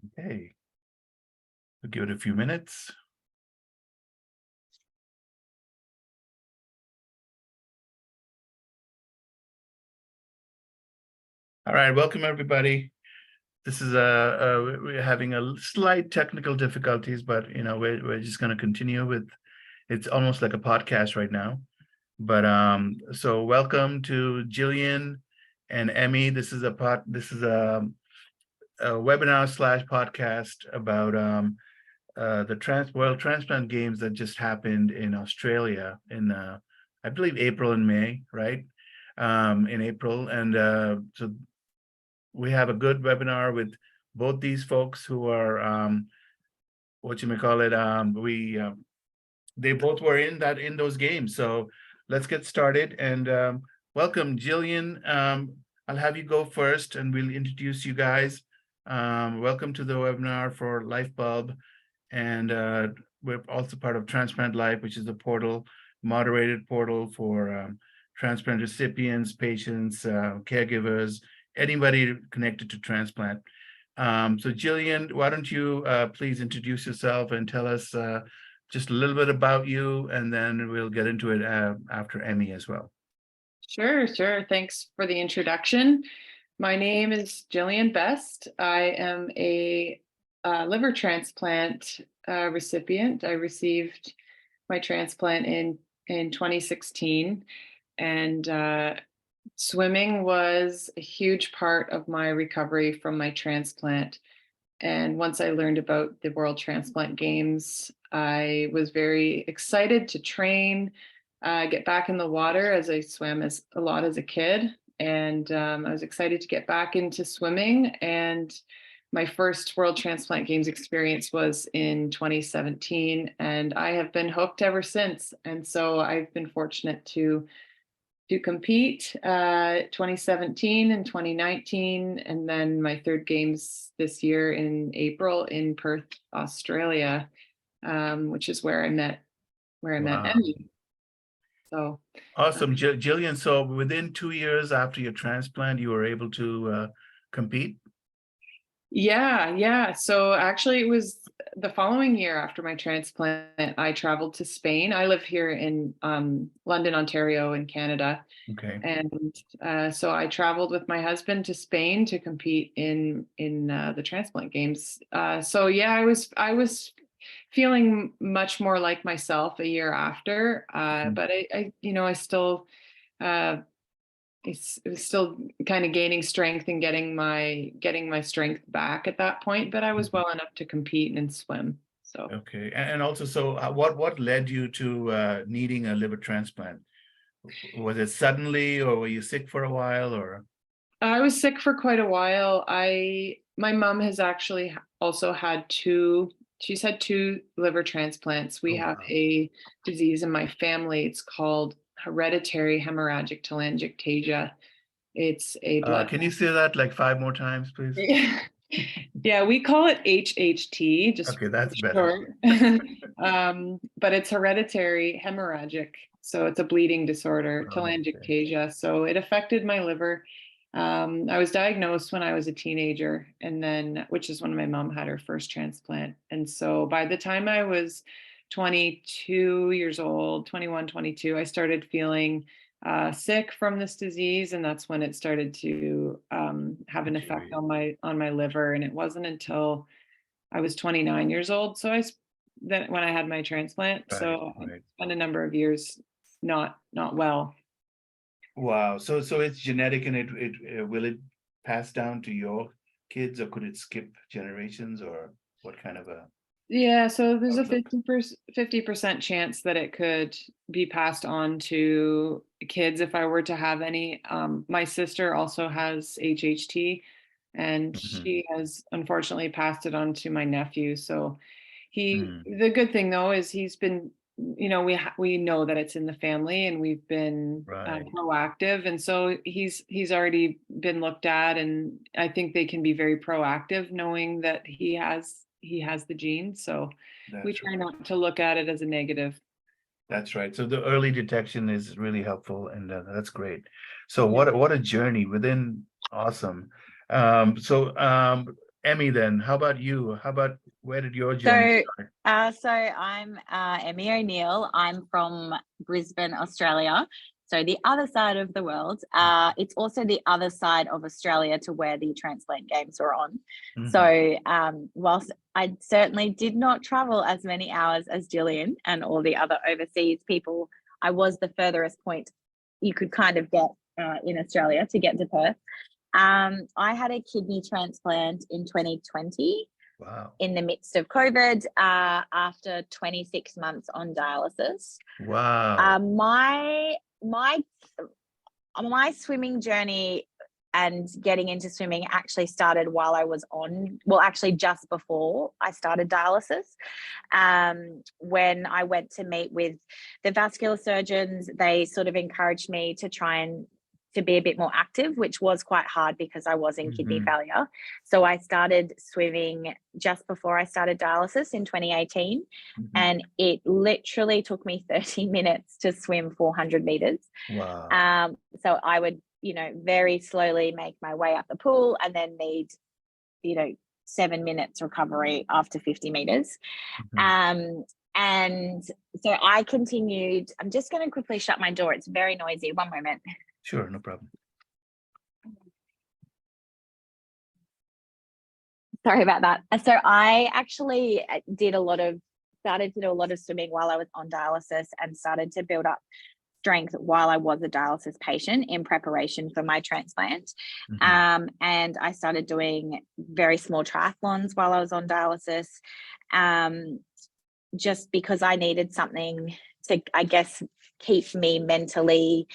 Okay, we'll give it a few minutes. All right, welcome everybody. This is we're having a slight technical difficulties, but we're just going to continue with. It's almost like a podcast right now. But so welcome to Jillian and Emmy. This is a webinar slash podcast about the World Transplant Games that just happened in Australia in I believe April and May, right? In April, and so we have a good webinar with both these folks who are what you may call it. They both were in those games. So let's get started and welcome, Jillian. I'll have you go first, and we'll introduce you guys. Welcome to the webinar for LifeBulb, and we're also part of TransplantLyfe, which is a portal, moderated portal for transplant recipients, patients, caregivers, anybody connected to transplant. So Jillian, why don't you please introduce yourself and tell us just a little bit about you, and then we'll get into it after Emmy as well. Sure. Thanks for the introduction. My name is Jillian Best. I am a liver transplant recipient. I received my transplant in 2016, and swimming was a huge part of my recovery from my transplant. And once I learned about the World Transplant Games, I was very excited to train, get back in the water, as I swam a lot as a kid. And I was excited to get back into swimming. And my first World Transplant Games experience was in 2017, and I have been hooked ever since. And so I've been fortunate to compete 2017 and 2019, and then my third games this year in April in Perth, Australia, which is where I met Emmy. So awesome, Jillian. So within 2 years after your transplant, you were able to compete? Yeah. So actually, it was the following year after my transplant, I traveled to Spain. I live here in London, Ontario, in Canada. Okay. And so I traveled with my husband to Spain to compete in the Transplant Games. So yeah, I was feeling much more like myself a year after, but I still. It was still kind of gaining strength and getting my strength back at that point, but I was well enough to compete and swim. So okay, and also, so what led you to needing a liver transplant? Was it suddenly, or were you sick for a while, or? I was sick for quite a while. My mom has actually also had she's had two liver transplants. We have a disease in my family. It's called hereditary hemorrhagic telangiectasia. It's a blood. Can you say that like 5 more times, please? Yeah, we call it HHT, just okay, that's better. But it's hereditary hemorrhagic, so it's a bleeding disorder, telangiectasia. So it affected my liver. I was diagnosed when I was a teenager, and then, which is when my mom had her first transplant. And so by the time I was 22 years old, 21, 22, I started feeling sick from this disease, and that's when it started to have an effect on my liver. And it wasn't until I was 29 years old, when I had my transplant. Right, so I spent a number of years not well. Wow. So it's genetic, and it will it pass down to your kids, or could it skip generations, or what kind of a? Yeah, so there's a 50% chance that it could be passed on to kids if I were to have any. My sister also has HHT, and she has unfortunately passed it on to my nephew. So the good thing though is he's been, we know that it's in the family, and we've been proactive, and so he's already been looked at, and I think they can be very proactive knowing that he has the gene. So we try not to look at it as a negative. That's right. So the early detection is really helpful, and that's great. So what a journey within. Awesome. Emmy, then how about you? Where did your journey So, start? so I'm Emmy O'Neill. I'm from Brisbane, Australia. So the other side of the world. It's also the other side of Australia to where the Transplant Games were on. Mhm. So whilst I certainly did not travel as many hours as Jillian and all the other overseas people, I was the furthest point you could kind of get in Australia to get to Perth. I had a kidney transplant in 2020 Wow. in the midst of COVID after 26 months on dialysis. Wow. My my swimming journey and getting into swimming actually started while I was actually just before I started dialysis. When I went to meet with the vascular surgeons, they sort of encouraged me to try and to be a bit more active, which was quite hard because I was in kidney Mhm. failure. So I started swimming just before I started dialysis in 2018. Mhm. And it literally took me 30 minutes to swim 400 meters. Wow. So I would, very slowly make my way up the pool and then need, 7 minutes recovery after 50 meters. Mhm. Um, and so I continued. I'm just going to quickly shut my door. It's very noisy. One moment. Sure, no problem. Sorry about that. So I actually started to do a lot of swimming while I was on dialysis and started to build up strength while I was a dialysis patient in preparation for my transplant. Mhm. And I started doing very small triathlons while I was on dialysis, just because I needed something to, I guess, keep me mentally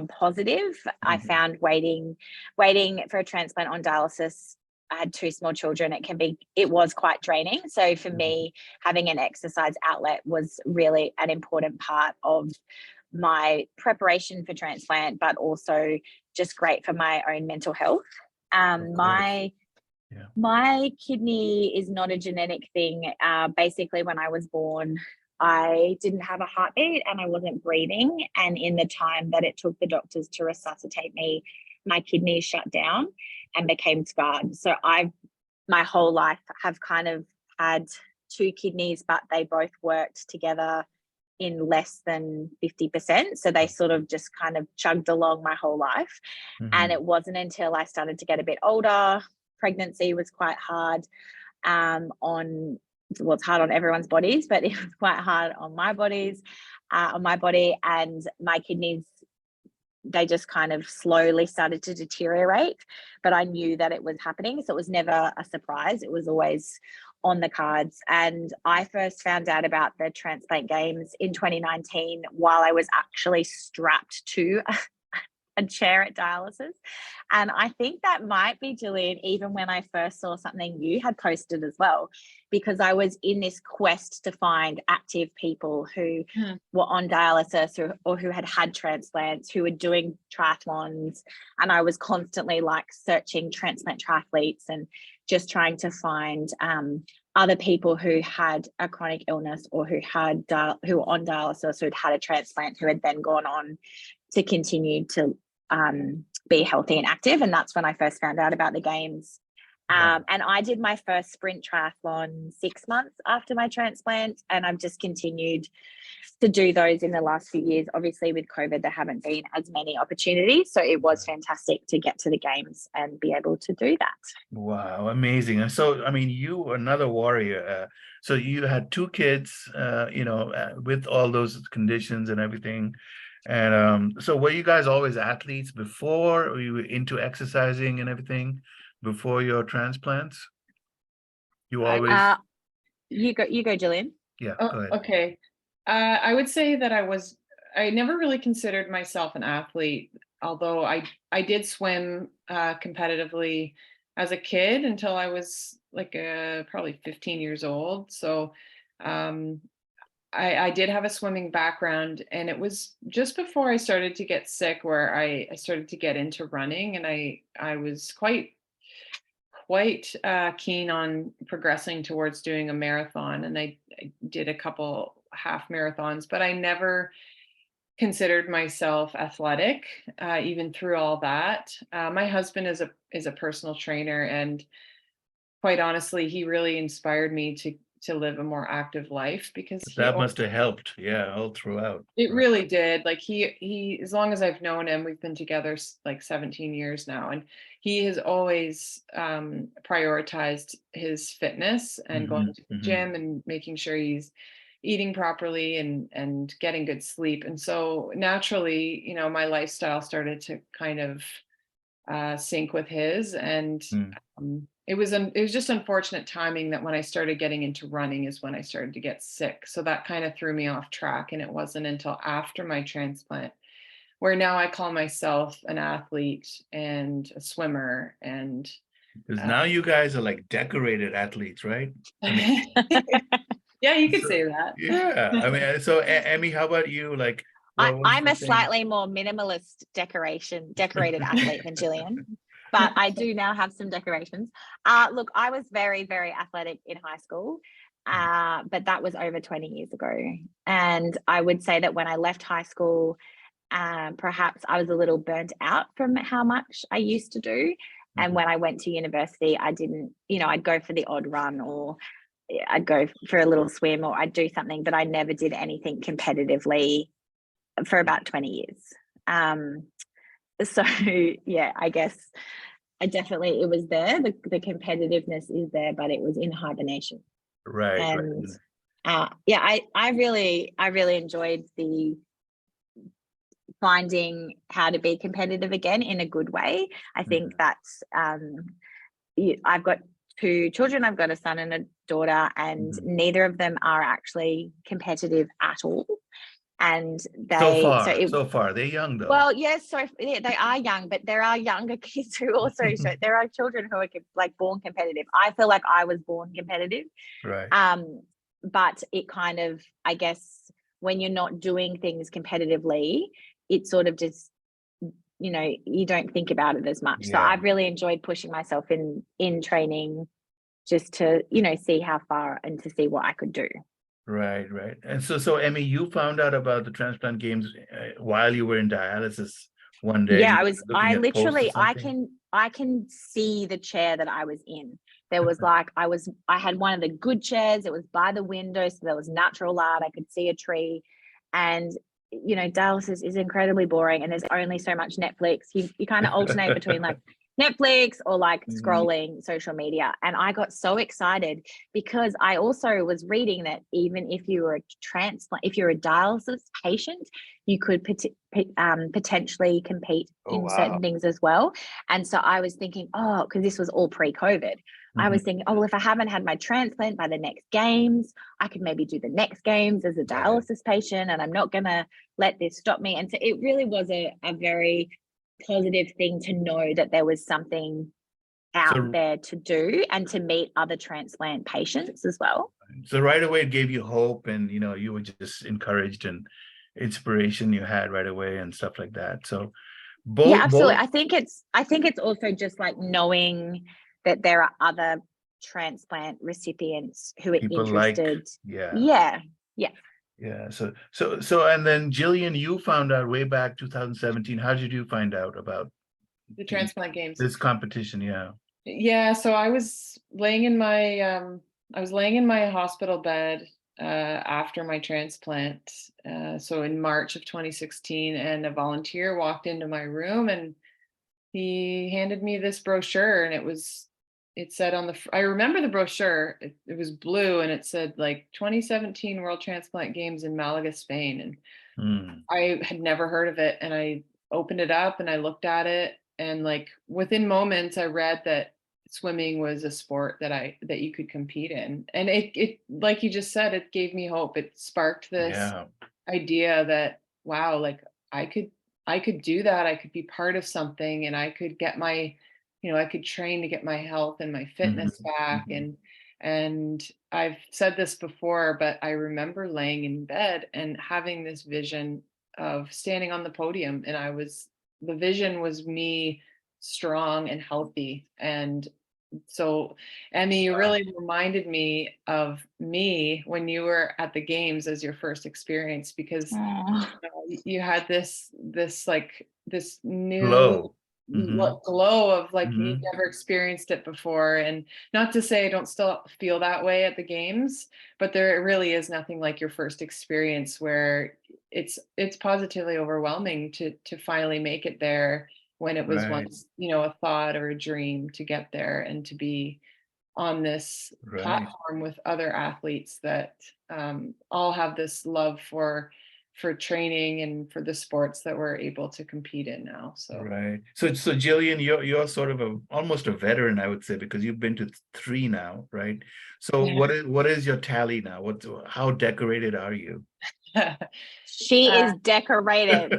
positive. I Mhm. found waiting for a transplant on dialysis. I had two small children. It was quite draining. So for Mhm. me, having an exercise outlet was really an important part of my preparation for transplant, but also just great for my own mental health. Of Um, course. my Yeah. my kidney is not a genetic thing. Basically, when I was born, I didn't have a heartbeat and I wasn't breathing. And in the time that it took the doctors to resuscitate me, my kidneys shut down and became scarred. So my whole life have kind of had two kidneys, but they both worked together in less than 50%. So they sort of just kind of chugged along my whole life. And Mhm. it wasn't until I started to get a bit older, pregnancy was quite hard it's hard on everyone's bodies, but it was quite hard on my body, and my kidneys, they just kind of slowly started to deteriorate, but I knew that it was happening. So it was never a surprise. It was always on the cards. And I first found out about the Transplant Games in 2019 while I was actually strapped to a chair at dialysis. And I think that might be, Jillian, even when I first saw something you had posted as well, because I was in this quest to find active people who Hmm. were on dialysis or who had transplants, who were doing triathlons. And I was constantly like searching transplant triathletes and just trying to find other people who had a chronic illness or who were on dialysis, who had a transplant, who had then gone on to continue to be healthy and active. And that's when I first found out about the games. Wow. And I did my first sprint triathlon 6 months after my transplant, and I've just continued to do those in the last few years. Obviously, with COVID, there haven't been as many opportunities. So it was fantastic to get to the games and be able to do that. Wow, amazing. And so, I mean, you were another warrior. So you had two kids, with all those conditions and everything. And so were you guys always athletes before? Were you into exercising and everything before your transplants? You I always, You go, Jillian. yeah, Oh, go ahead. okay. I would say that I never really considered myself an athlete, although I did swim competitively as a kid until I was like probably 15 years old. So um, I did have a swimming background, and it was just before I started to get sick where I started to get into running, and I was quite keen on progressing towards doing a marathon, and I did a couple half marathons, but I never considered myself athletic, even through all that. My husband is a personal trainer, and quite honestly, he really inspired me to live a more active life, because That must have helped. Yeah, all throughout. it Right. really did. Like he, as long as I've known him, we've been together like 17 years now, and he has always prioritized his fitness and going to the Hmm. gym and making sure he's eating properly and getting good sleep. And so naturally, my lifestyle started to kind of sync with his, and it was just unfortunate timing that when I started getting into running is when I started to get sick. So that kind of threw me off track, and it wasn't until after my transplant where now I call myself an athlete and a swimmer. And Because now you guys are like decorated athletes, right? I mean, yeah, you could so, say that. yeah. I mean, so Emmy, how about you? Like, what's I'm the a thing? slightly more minimalist decorated athlete than Jillian, but I do now have some decorations. Look, I was very, very athletic in high school, but that was over 20 years ago. And I would say that when I left high school, perhaps I was a little burnt out from how much I used to do. And when I went to university, I didn't, I'd go for the odd run, or I'd go for a little swim, or I'd do something, but I never did anything competitively for about 20 years. So yeah, I guess it was there. The competitiveness is there, but it was in hibernation. Right, right. And yeah, I really enjoyed the finding how to be competitive again in a good way. I think that's I've got 2 children. I've got a son and a daughter, and neither of them are actually competitive at all. And So far, they're young though. well, yes, so yeah, they are young, but there are younger kids who also there are children who are like born competitive. I feel like I was born competitive. Right. But it kind of, I guess, when you're not doing things competitively, it sort of just, you don't think about it as much. So Yeah. I've really enjoyed pushing myself in training, just to, see how far and to see what I could do. Right, right. And so Emmy, you found out about the transplant games while you were in dialysis one day. Yeah, You were looking I at posts or literally, something. I can see the chair that I was in. There was like, I had one of the good chairs. It was by the window, so there was natural light. I could see a tree. And, dialysis is incredibly boring, and there's only so much Netflix. You kind of alternate between like Netflix or like scrolling social media. And I got so excited because I also was reading that even if you were if you're a dialysis patient, you could potentially compete in certain things as well. And so I was thinking, because this was all pre-COVID, I was thinking, well, if I haven't had my transplant by the next games, I could maybe do the next games as a dialysis patient, and I'm not going to let this stop me. And so it really was a very positive thing to know that there was something out there to do and to meet other transplant patients as well. So right away it gave you hope, and you were just encouraged, and inspiration you had right away and stuff like that. So Yeah, absolutely. I think it's also just like knowing that there are other transplant recipients who are interested. Yeah. So and then Jillian, you found out way back 2017. How did you find out about The transplant games. this competition? Yeah, so I was laying in my hospital bed after my transplant, so in March of 2016, and a volunteer walked into my room and he handed me this brochure, and it said on I remember the brochure, it was blue, and it said like 2017 World Transplant Games in Malaga, Spain. And I had never heard of it, and I opened it up and I looked at it, and like within moments I read that swimming was a sport that you could compete in. And it like you just said, it gave me hope. It sparked this idea that, wow, like I could do that. I could be part of something, and I could get I could train to get my health and my fitness back. And I've said this before, but I remember laying in bed and having this vision of standing on the podium, and the vision was me strong and healthy. And so, Emmy, you really reminded me of me when you were at the games as your first experience, because you had this new Glow. glow of like you've Mhm. never experienced it before. And not to say I don't still feel that way at the games, but there really is nothing like your first experience where it's positively overwhelming to finally make it there when it was Right, once, a thought or a dream to get there and to be on this right, platform with other athletes that all have this love for training and for the sports that we're able to compete in now. So right. So Jillian, you're sort of almost a veteran, I would say, because you've been to three now, right? So what is your tally now? How decorated are you? She Uh, is decorated.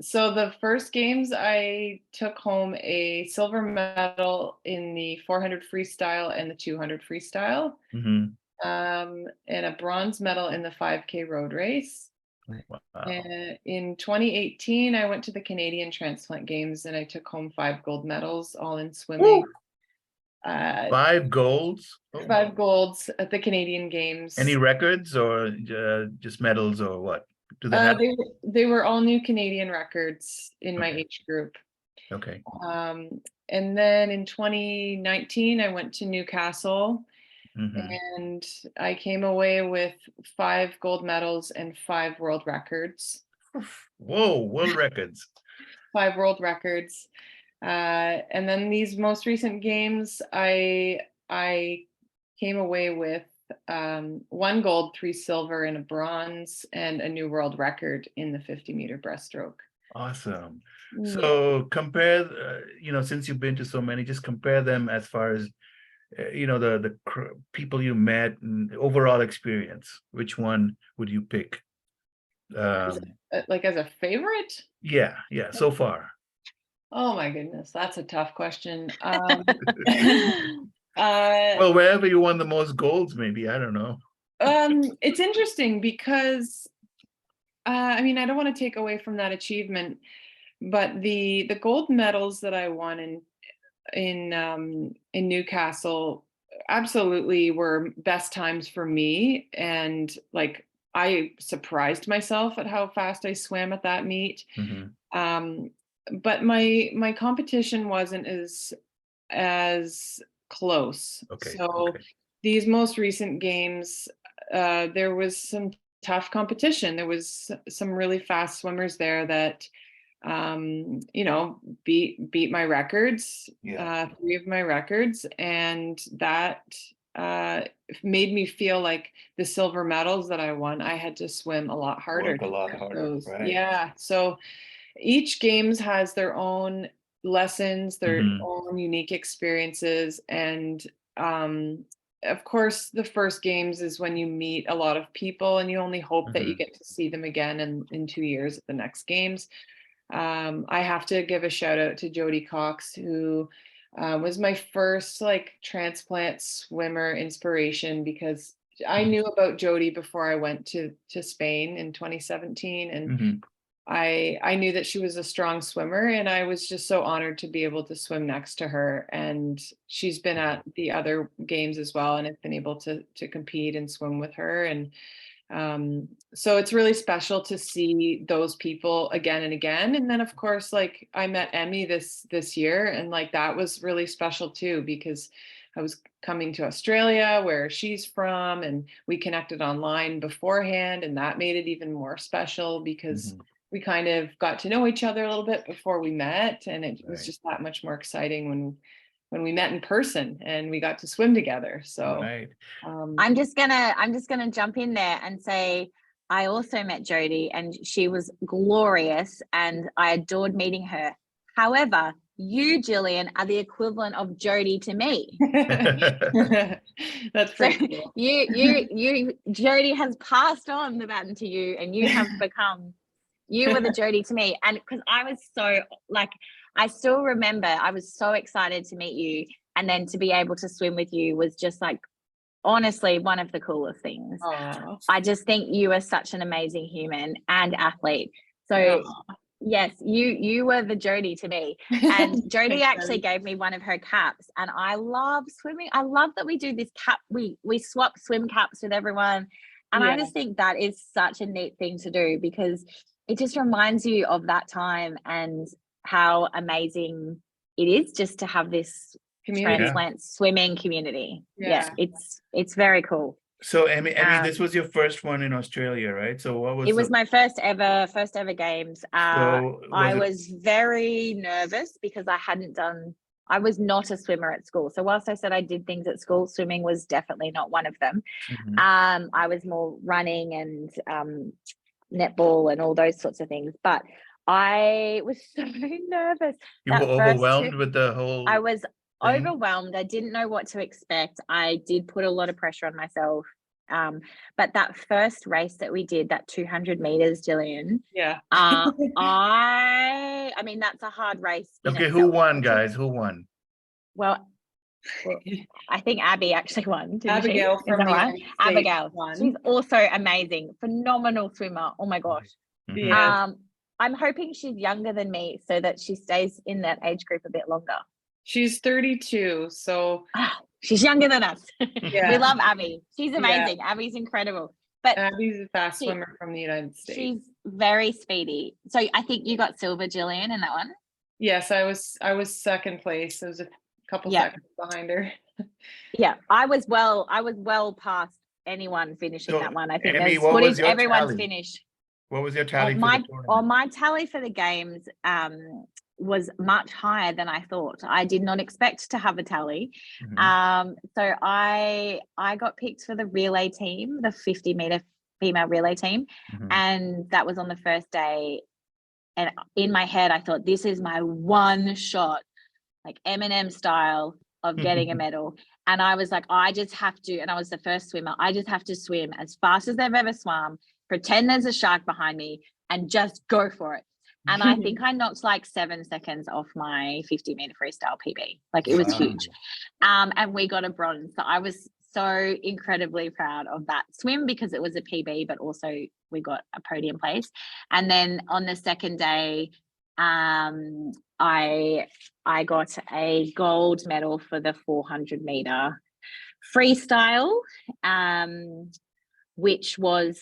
so the first games I took home a silver medal in the 400 freestyle and the 200 freestyle, Hmm. and a bronze medal in the 5K road race. Wow. And in 2018, I went to the Canadian Transplant Games and I took home 5 gold medals, all in swimming. Woo! Uh, 5 golds? Oh. 5 golds at the Canadian Any Games. records or just medals or what? Do they have? They were all new Canadian records in my Okay. age group. Okay. And then in 2019, I went to Newcastle Hmm. and I came away with 5 gold medals and 5 world records. Whoa, world records. 5 world records. And then these most recent games, I came away with 1 gold, 3 silver, and a bronze, and a new world record in the 50-meter breaststroke. Awesome. Yeah. So compare, since you've been to so many, just compare them as far as, the people you met and the overall experience. Which one would you pick? Like as a favorite? Yeah, so far. Oh my goodness, that's a tough question. Well, wherever you won the most golds, maybe, I don't know. It's interesting because I mean, I don't want to take away from that achievement, but the gold medals that I won in Newcastle absolutely were best times for me, and like I surprised myself at how fast I swam at that meet. Hmm. Um, but my competition wasn't as close. Okay, So okay. these most recent games, there was some tough competition. There was some really fast swimmers there that beat my records, Yeah, 3 of my records, and that uh, made me feel like the silver medals that I won, I had to swim a lot harder work a to lot get harder, those. right? Yeah. So each games has their own lessons, their Hmm. own unique experiences, and of course the first games is when you meet a lot of people and you only hope that you Hmm. get to see them again in 2 years at the next games. I have to give a shout out to Jody Cox, who was my first like transplant swimmer inspiration, because I knew about Jody before I went to Spain in 2017, and Hmm. I knew that she was a strong swimmer, and I was just so honored to be able to swim next to her. And she's been at the other games as well, and I've been able to compete and swim with her. And so it's really special to see those people again and again. And then of course, like I met Emmy this year, and like that was really special too, because I was coming to Australia where she's from, and we connected online beforehand, and that made it even more special because Hmm. we kind of got to know each other a little bit before we met, and it was Right, just that much more exciting when we met in person and we got to swim together. So right. um I'm just gonna jump in there and say I also met Jodie and she was glorious and I adored meeting her. However, you, Jillian, are the equivalent of Jodie to me. That's So pretty cool. Jodie has passed on the baton to you, and you were the Jodie to me. And because I was so like, I still remember I was so excited to meet you, and then to be able to swim with you was just like honestly one of the coolest things. Aw. I just think you are such an amazing human and athlete. So Aw. yes, you were the Jodie to me. And Jodie Thanks, actually Debbie. gave me one of her caps, and I love swimming. I love that we do this cap. We swap swim caps with everyone, and I Yeah. just think that is such a neat thing to do, because it just reminds you of that time and how amazing it is just to have this Community. transplant swimming community. Yeah. It's very cool. So Emmy, this was your first one in Australia, right? So what was it was my first ever games. So I was very nervous because I was not a swimmer at school. So whilst I said I did things at school, swimming was definitely not one of them. I was more running and netball and all those sorts of things. But I was so nervous. You were overwhelmed with the whole I was thing? overwhelmed. I didn't know what to expect. I did put a lot of pressure on myself. But that first race that we did, that 200 meters, Jillian. Yeah. I mean, that's a hard race. Okay, who won, guys? Who won? Well, I think Abby actually won. Abigail she? from the right? Abigail. won. She's also amazing, phenomenal swimmer. Oh my gosh. Yeah. I'm hoping she's younger than me so that she stays in that age group a bit longer. She's 32, so she's younger than us. Yeah. We love Abby. She's amazing. Yeah. Abby's incredible. But Abby's a fast swimmer from the United States. She's very speedy. So I think you got silver, Jillian, in that one. Yes, I was second place. It was a couple seconds behind her. Yeah, I was well past anyone finishing that one. I think Emmy, there's footage everyone's tally? finished. What was your tally for the tournament? My tally for the games was much higher than I thought. I did not expect to have a tally. So I got picked for the relay team, the 50-meter female relay team, and that was on the first day. And in my head, I thought, this is my one shot, like Eminem style, of getting a medal. And I was like, I just have to, and I was the first swimmer, I just have to swim as fast as they've ever swum, pretend there's a shark behind me, and just go for it. And I think I knocked like 7 seconds off my 50-meter freestyle PB. Like, it was huge. And we got a bronze. So I was so incredibly proud of that swim because it was a PB, but also we got a podium place. And then on the second day, I got a gold medal for the 400-meter freestyle, which was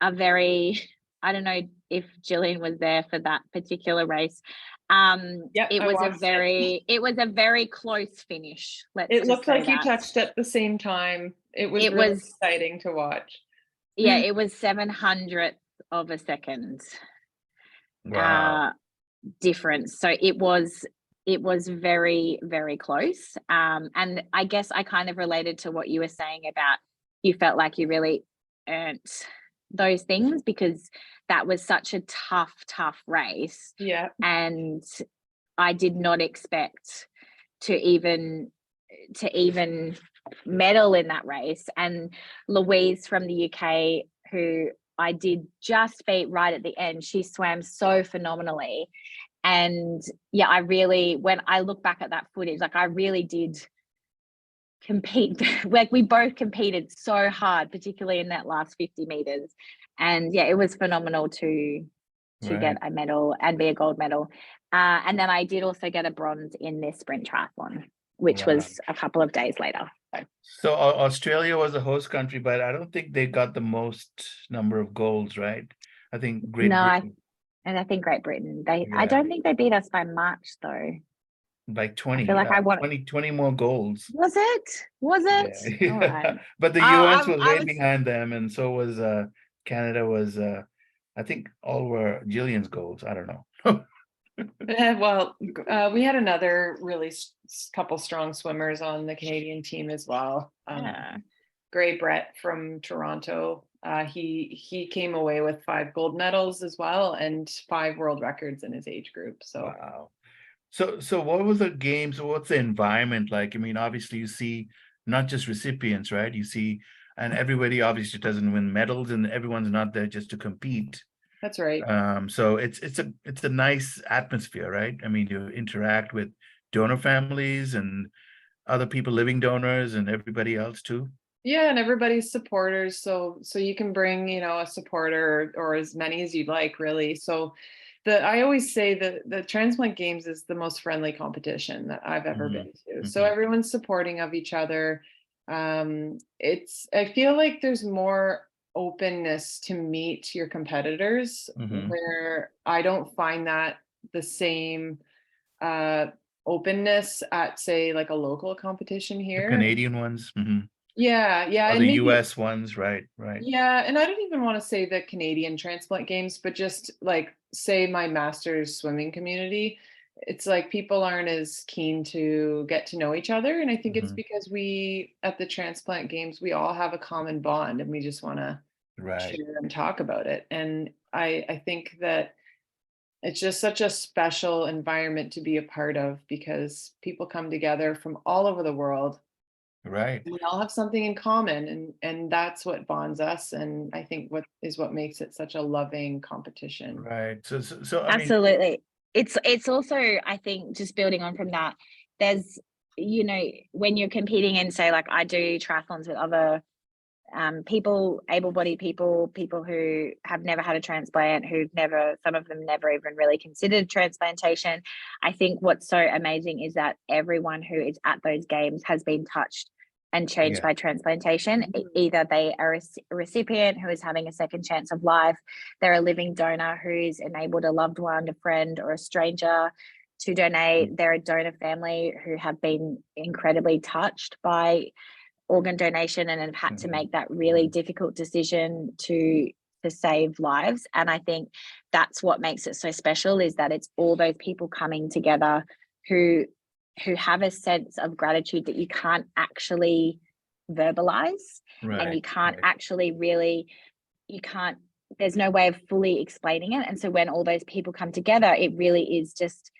a very, I don't know if Jillian was there for that particular race. It was a very close finish. It looked like you touched at the same time. It was really exciting to watch. Yeah, it was 700th of a second. Wow. Difference. So it was very, very close. And I guess I kind of related to what you were saying about you felt like you really earned those things because that was such a tough race. Yeah. And I did not expect to even medal in that race. And Louise from the UK, who I did just beat right at the end, she swam so phenomenally. And yeah, I really, when I look back at that footage, like I really did compete. Like we both competed so hard, particularly in that last 50 meters. And yeah, it was phenomenal to get a medal and be a gold medal. And then I did also get a bronze in this sprint triathlon, which was a couple of days later. So Australia was a host country, but I don't think they got the most number of golds, right? I think Great Britain. And I think Great Britain. I don't think they beat us by much though. Like 20. I feel like 20 more golds. Was it? Yeah. All right. But the US was way behind them, and so was Canada was I think all were Jillian's golds. I don't know. Well, we had another really couple strong swimmers on the Canadian team as well. Gray Brett from Toronto. He came away with 5 gold medals as well and 5 world records in his age group. So wow. So what was the games? What's the environment like? I mean, obviously you see not just recipients, right? You see, and everybody obviously doesn't win medals, and everyone's not there just to compete. That's right. So it's a nice atmosphere, right? I mean, you interact with donor families and other people, living donors, and everybody else too. Yeah, and everybody's supporters. So you can bring, a supporter or as many as you'd like, really. So I always say that the Transplant Games is the most friendly competition that I've ever been to. So everyone's supporting of each other. I feel like there's more openness to meet your competitors, Mhm. where I don't find that the same uh, openness at, say, like a local competition The here. Canadian ones, Yeah, yeah, or and the maybe US ones, right, right. yeah, and I don't even want to say the Canadian transplant games, but just like say my master's swimming community. It's like people aren't as keen to get to know each other. And I think it's Mhm. because we at the transplant games, we all have a common bond and we just want to Right, share and talk about it. And I think that it's just such a special environment to be a part of because people come together from all over the world. right, We all have something in common, and that's what bonds us, and I think what makes it such a loving competition. right. So I mean, Absolutely. It's also, I think, just building on from that, there's, when you're competing in, say, like I do triathlons with other people, able-bodied people, people who have never had a transplant, some of them never even really considered transplantation. I think what's so amazing is that everyone who is at those games has been touched and changed yeah. by transplantation. Either they are a recipient who is having a second chance of life, they're a living donor who's enabled a loved one, a friend, or a stranger to donate. They're a donor family who have been incredibly touched by organ donation and have had to Mhm. make that really difficult decision to save lives. And I think that's what makes it so special, is that it's all those people coming together who have a sense of gratitude that you can't actually verbalize, and Right, you can't right. actually really, you can't, there's no way of fully explaining it. And so when all those people come together, it really is just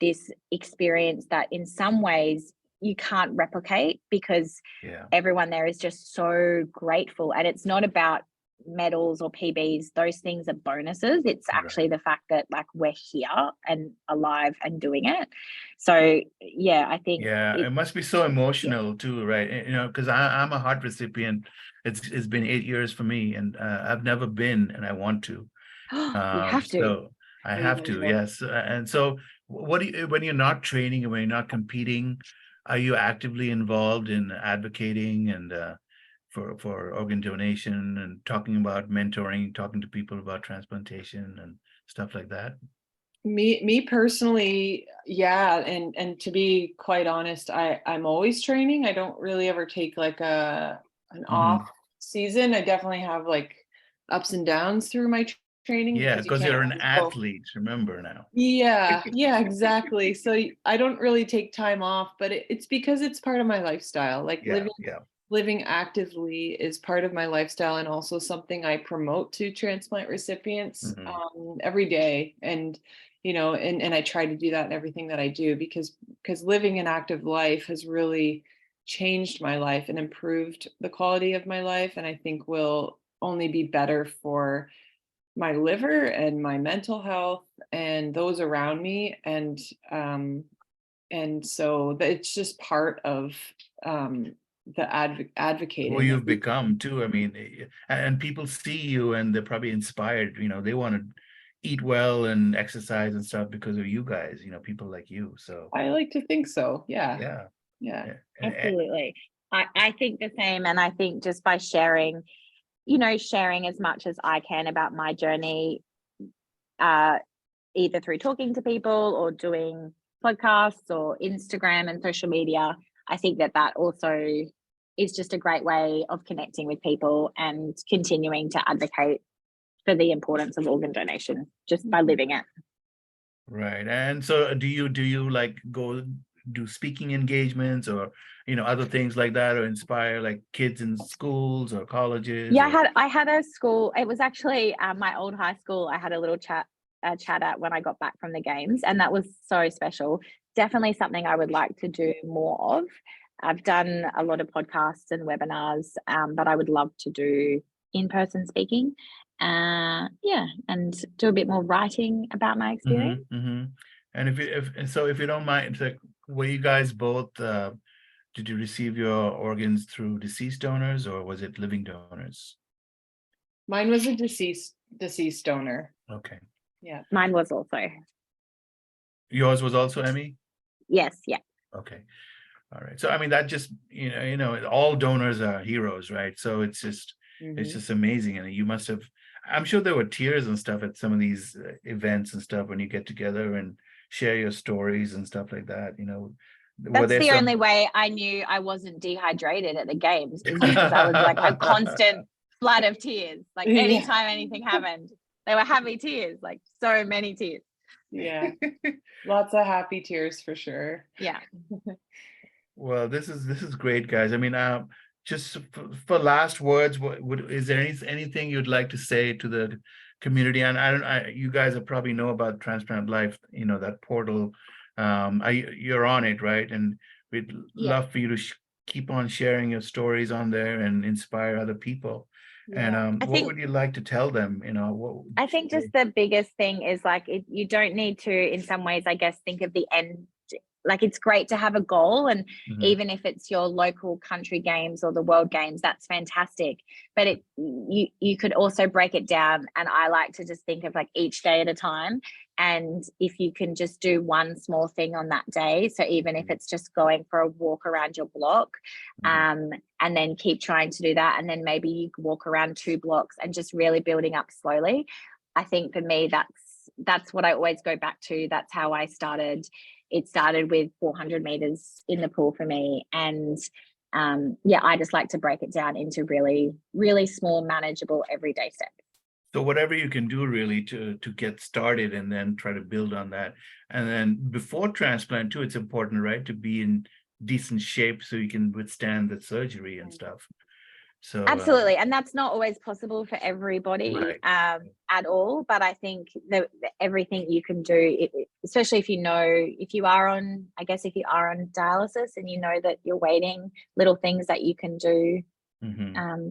this experience that in some ways you can't replicate, because Yeah, everyone there is just so grateful. And it's not about medals or PBs, those things are bonuses. It's right. actually the fact that, like, we're here and alive and doing it. So yeah, I think Yeah, it, it must be so yeah. emotional too, right? Because I'm a heart recipient. It's been 8 years for me, and I've never been, and I want to. You have to. So I Oh, you have guys to, will. yes. And so, what do you, when you're not training and when you're not competing, are you actively involved in advocating and for organ donation and talking about mentoring, talking to people about transplantation and stuff like that? Me personally, yeah, and to be quite honest, I'm always training. I don't really ever take like an off Hmm. season. I definitely have like ups and downs through my training Yeah, because you because can't you're an always go. athlete, remember now. Yeah, yeah, exactly. So I don't really take time off, but it's because it's part of my lifestyle. Like Yeah, yeah. living actively is part of my lifestyle and also something I promote to transplant recipients Hmm. every day. And and I try to do that in everything that I do because living an active life has really changed my life and improved the quality of my life, and I think will only be better for my liver and my mental health and those around me. And so it's just part of the Who advocating. you've become too. I mean, and people see you and they're probably inspired, they want to eat well and exercise and stuff because of you guys, people like you. So I like to think so. Yeah. yeah. Yeah. Absolutely. I think the same. And I think just by sharing, sharing as much as I can about my journey, uh, either through talking to people or doing podcasts or Instagram and social media, I think that also is just a great way of connecting with people and continuing to advocate for the importance of organ donation just by Mhm. living it. Right. And so do you like go do speaking engagements or other things like that, or inspire like kids in schools or colleges Yeah, or I had a school. It was actually my old high school. I had a little chat at when I got back from the games, and that was so special. Definitely something I would like to do more of. I've done a lot of podcasts and webinars, but I would love to do in-person speaking. Yeah, and do a bit more writing about my experience. And if you don't mind, it's like, were you guys both did you receive your organs through deceased donors or was it living donors? Mine was a deceased donor. Okay. Yeah. Mine was also. Yours was also Emmy? Yes, yeah. Okay. All right. So I mean that just all donors are heroes, right? So it's just It's just amazing. And you must have, I'm sure there were tears and stuff at some of these events and stuff when you get together and share your stories and stuff like that, you know. Were That's there the some? only way I knew I wasn't dehydrated at the games, is because I was like a constant flood of tears. Like anytime anything happened, they were happy tears, like so many tears. Yeah. Lots of happy tears for sure. Yeah. Well, this is great, guys. I mean, just for last words, is there anything you'd like to say to the community? And you guys probably know about TransplantLyfe, you know, that portal. You're on it, right? And we'd love for you to keep on sharing your stories on there and inspire other people. And what would you like to tell them? You know, what I think just the biggest thing is like, you don't need to, in some ways, I guess, think of the end. Like, it's great to have a goal, and even if it's your local country games or the world games, that's fantastic. But you could also break it down, and I like to just think of like each day at a time. And if you can just do one small thing on that day, so even if it's just going for a walk around your block, and then keep trying to do that, and then maybe you can walk around 2 blocks and just really building up slowly. I think for me, that's what I always go back to. That's how I started. It started with 400 meters in the pool for me. And I just like to break it down into really, really small, manageable, everyday steps. So whatever you can do really to get started, and then try to build on that. And then before transplant too, it's important, right, to be in decent shape so you can withstand the surgery and stuff. So absolutely. And that's not always possible for everybody at all. But I think that everything you can do, especially if you are on dialysis and you know that you're waiting, little things that you can do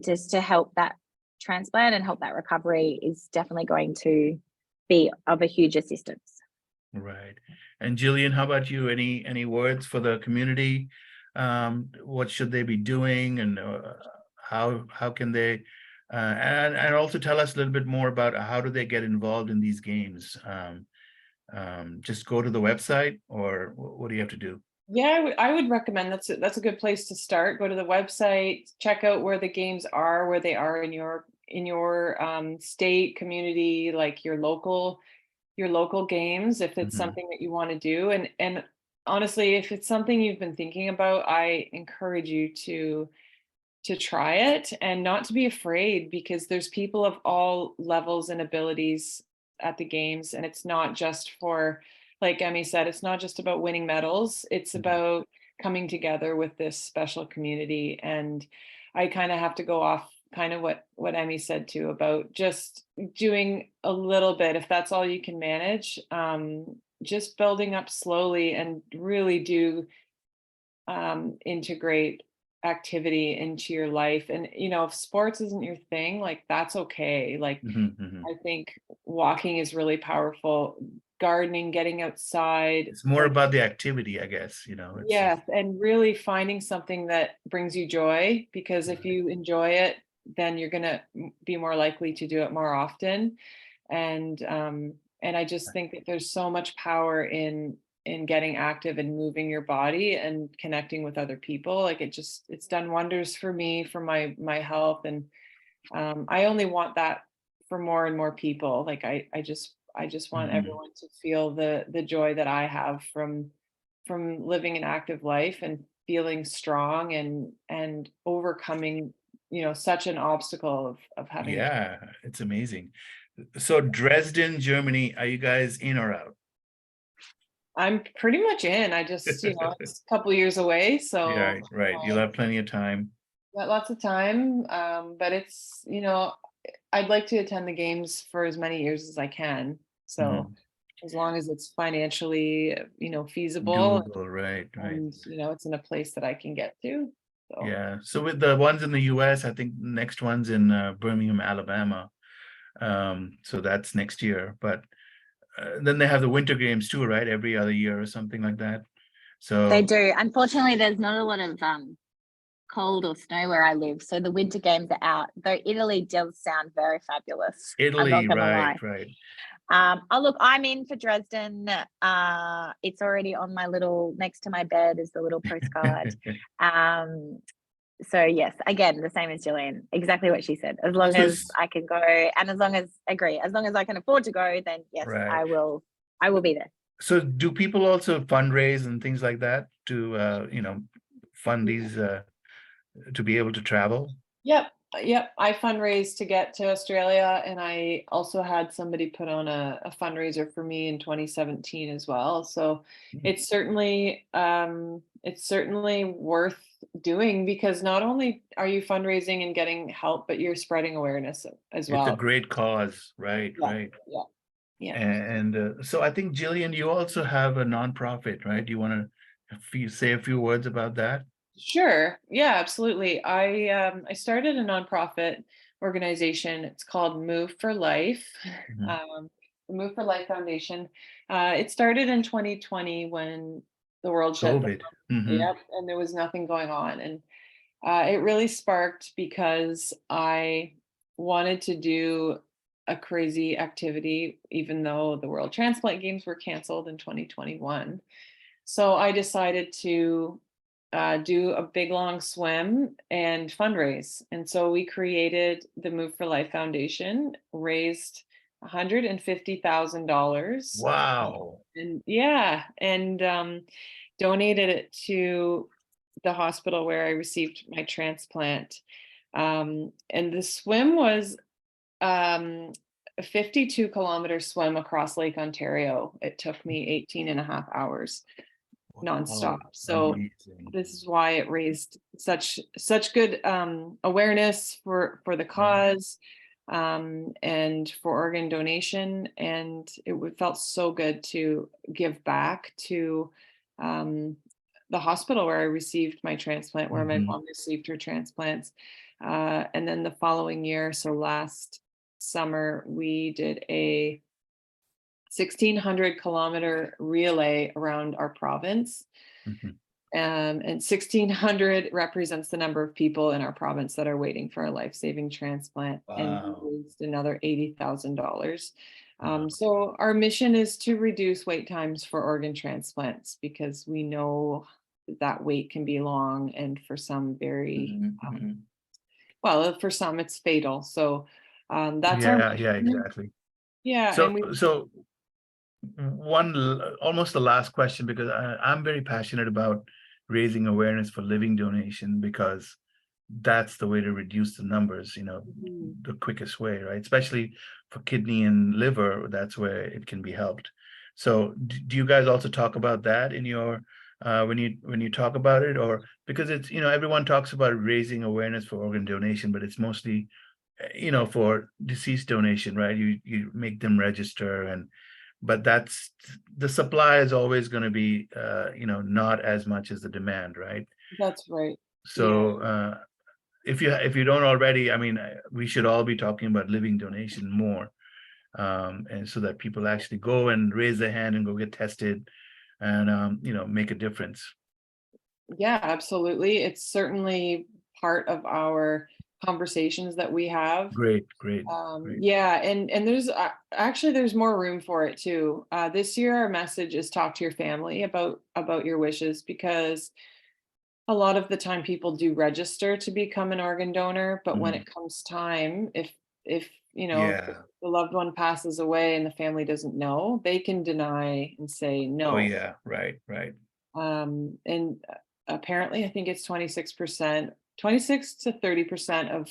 just to help that transplant and help that recovery is definitely going to be of a huge assistance. Right. And Jillian, how about you? Any words for the community? What should they be doing, and how can they and also tell us a little bit more about how do they get involved in these games? Just go to the website, or what do you have to do? Yeah, I would recommend that's a good place to start. Go to the website, check out where the games are, where they are in your state, community, like your local games, if it's something that you want to do. And honestly, if it's something you've been thinking about, I encourage you to try it and not to be afraid, because there's people of all levels and abilities at the games. And it's not just for, like Emmy said, it's not just about winning medals. It's about coming together with this special community. And I kind of have to go off kind of what Emmy said too, about just doing a little bit, if that's all you can manage, just building up slowly, and really do integrate activity into your life. And if sports isn't your thing, like, that's okay. Like, I think walking is really powerful, gardening, getting outside. It's more about the activity, I guess, Yes, and really finding something that brings you joy, because if you enjoy it, then you're going to be more likely to do it more often. And I just think that there's so much power in getting active and moving your body and connecting with other people. Like, it's done wonders for me, for my health. And I only want that for more and more people. Like, I just want everyone to feel the joy that I have from living an active life and feeling strong and overcoming such an obstacle of having it's amazing. So Dresden, Germany, are you guys in or out? I'm pretty much in. I just it's a couple years away, so yeah, right. You'll have plenty of time. Got lots of time, but it's I'd like to attend the games for as many years as I can, so as long as it's financially feasible. Doable, right. And it's in a place that I can get to. So. Yeah. So with the ones in the US, I think the next one's in Birmingham, Alabama. So that's next year. But then they have the winter games too, right? Every other year or something like that. So they do. Unfortunately, there's not a lot of cold or snow where I live, so the winter games are out. Though Italy does sound very fabulous. Italy, right. Oh, look, I'm in for Dresden. It's already on my next to my bed is the little postcard. So yes, again, the same as Jillian, exactly what she said. As long So as I can go, and as long as I can afford to go, then yes, right. I will be there. So do people also fundraise and things like that to fund these to be able to travel? Yep. Yep. I fundraised to get to Australia, and I also had somebody put on a fundraiser for me in 2017 as well. So Hmm. it's certainly worth doing, because not only are you fundraising and getting help, but you're spreading awareness as It's a well. great cause, right? Yeah. Right. Yeah. Yeah. And so I think, Jillian, you also have a nonprofit, right? Do you want to say a few words about that? Sure. Yeah, absolutely. I started a nonprofit organization. It's called Move for Life. Mhm. The Move for Life Foundation. It started in 2020 when the world shut down. COVID. Hmm. Yep, and there was nothing going on, and it really sparked because I wanted to do a crazy activity, even though the World Transplant Games were canceled in 2021. So I decided to do a big long swim and fundraise. And so we created the Move for Life Foundation, raised $150,000. Wow. And yeah, and donated it to the hospital where I received my transplant. And the swim was a 52-kilometer swim across Lake Ontario. It took me 18 and a half hours nonstop. Wow. So Amazing. this is why it raised such good awareness for the Yeah. cause, and for organ donation. And it felt so good to give back to um, the hospital where I received my transplant, where my Hmm. mom received her transplants. And then the following year, so last summer, we did a 1,600-kilometer relay around our province. Hmm. And 1,600 represents the number of people in our province that are waiting for a life-saving transplant. And Wow. we raised another $80,000. Wow. So our mission is to reduce wait times for organ transplants, because we know that wait can be long, and for some very, Hmm. well, for some it's fatal. So that's our Yeah, yeah, mission. exactly. Yeah, So, and we so almost the last question, because I'm very passionate about raising awareness for living donation, because that's the way to reduce the numbers, Mhm. the quickest way, right? Especially for kidney and liver, that's where it can be helped. So do you guys also talk about that in your when you talk about it? Or because it's, everyone talks about raising awareness for organ donation, but it's mostly for deceased donation, right? You make them register, but that's the supply is always going to be not as much as the demand, right? That's right. Yeah. So if you don't already, I mean, we should all be talking about living donation more, and so that people actually go and raise their hand and go get tested, and make a difference. Yeah, absolutely. It's certainly part of our conversations that we have. Great, great, great. Yeah, and there's actually there's more room for it too. This year, our message is talk to your family about your wishes, because a lot of the time people do register to become an organ donor, but when Mhm. it comes time, if if Yeah. the loved one passes away and the family doesn't know, they can deny and say Oh no. yeah. Right, right. And apparently, I think it's 26%, 26 to 30% of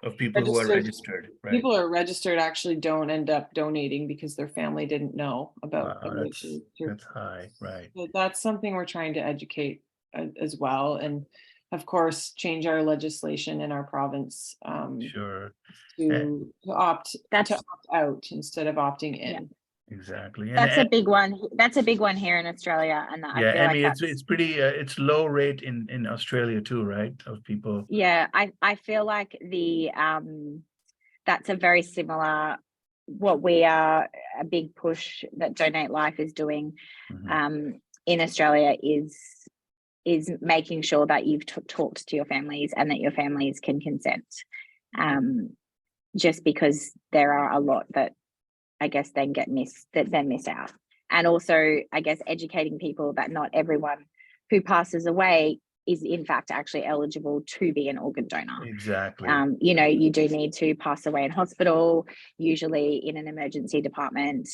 Of people who are registered registered, right? people who are registered actually don't end up donating because their family didn't know Wow, about that's it. that's high, right? So that's something we're trying to educate as well, and of course, change our legislation in our province, Sure. Eh, to opt That's out instead of opting yeah, in. exactly. that's a big one. That's a big one here in Australia, and I Yeah, feel like Emmy, that's it's pretty it's low rate in Australia too, right? Of people. yeah. I feel like the that's a very similar what we are a big push that Donate Life is doing Mhm. in Australia is making sure that you've talked to your families and that your families can consent. Just because there are a lot that I guess then miss out. And also, I guess, educating people that not everyone who passes away is in fact actually eligible to be an organ donor. Exactly. You know, you do need to pass away in hospital, usually in an emergency department,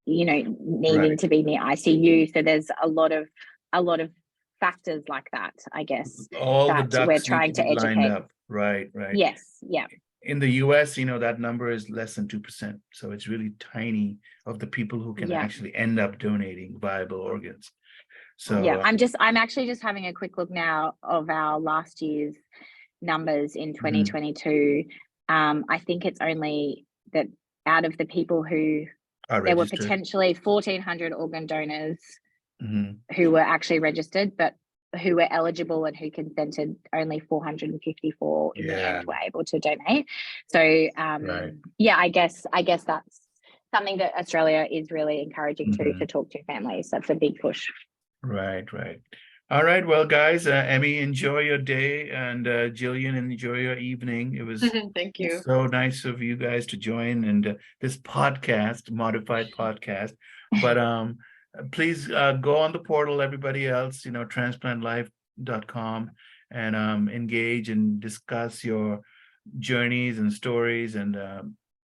you know, needing to be near ICU. So there's a lot of factors like that, I guess, All the that ducks we're need trying to to be lined educate. up. Right. Yes, yeah. In the US, you know, that number is less than 2%. So it's really tiny of the people who can actually end up donating viable organs. So yeah, I'm actually just having a quick look now of our last year's numbers in 2022. I think it's only that out of the people who there were potentially 1,400 organ donors who were actually registered, but who were eligible and who consented, only 454 in the end were able to donate. So yeah, I guess that's something that Australia is really encouraging to talk to families. That's a big push. Right. All right. Well, guys, Emmy, enjoy your day, and Jillian, enjoy your evening. It was thank you. So nice of you guys to join and this podcast, modified podcast. But please go on the portal, everybody else, you know, TransplantLyfe.com, and engage and discuss your journeys and stories. And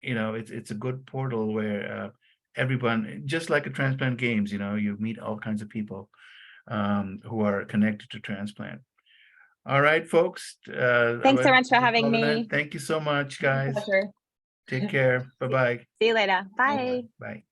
you know, it's a good portal where everyone, just like a Transplant Games, you know, you meet all kinds of people who are connected to transplant. All right, folks. Thanks so much for having me. Thank you so much, guys. Pleasure. Take care. Bye-bye. See you later. Bye. Bye.